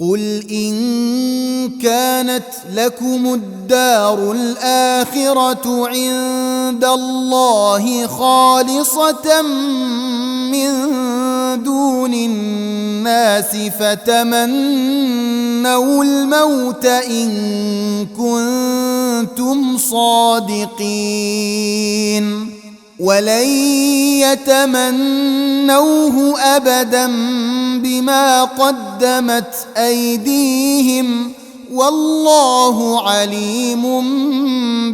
قل إن كانت لكم الدار الآخرة عند الله خالصة من دون الناس فتمنوا الموت إن كنتم صادقين ولن يتمنوه أبدا بما قدمت أيديهم والله عليم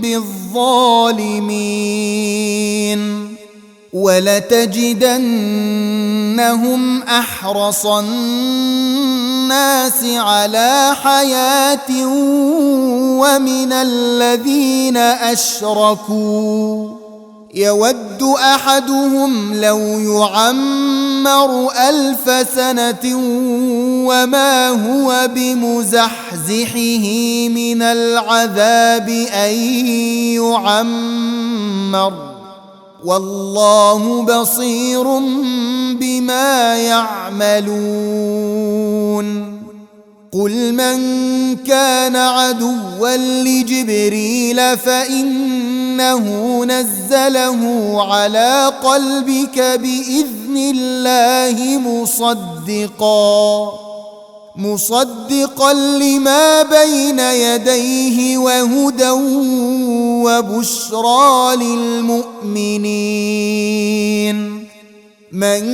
بالظالمين ولتجدنهم أحرص الناس على حياة ومن الذين أشركوا يود أحدهم لو يعمر 1000 سنة وما هو بمزحزحه من العذاب أن يعمر والله بصير بما يعملون قل من كان عدوا لجبريل فإنه نزله على قلبك بإذن الله مصدقا لما بين يديه وهدى وبشرى للمؤمنين من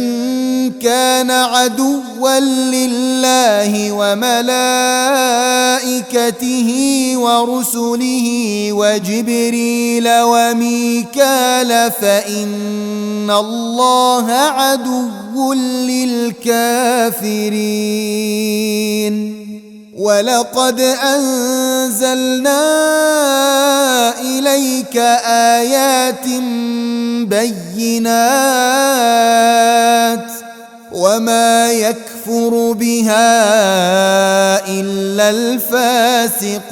كان عدوا لله وملائكته ورسله وجبريل وميكال فإن الله عدو للكافرين ولقد أنزلنا إليك آيات بينات وما يكفر بها إلا الفاسقون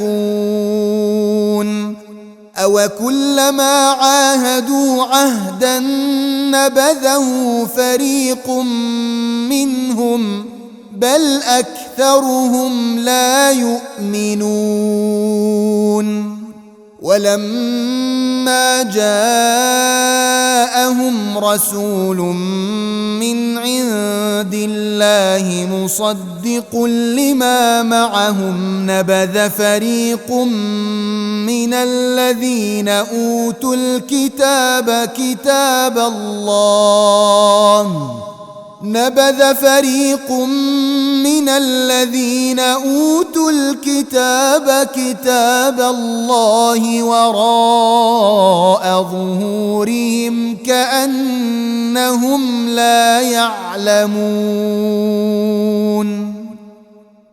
أوكلما عاهدوا عهدا نبذه فريق منهم بل أكثرهم لا يؤمنون ولما جاءهم رسول من عند الله مصدق لما معهم نبذ فريق من الذين أوتوا الكتاب كتاب الله وراء ظهورهم كأنهم لا يعلمون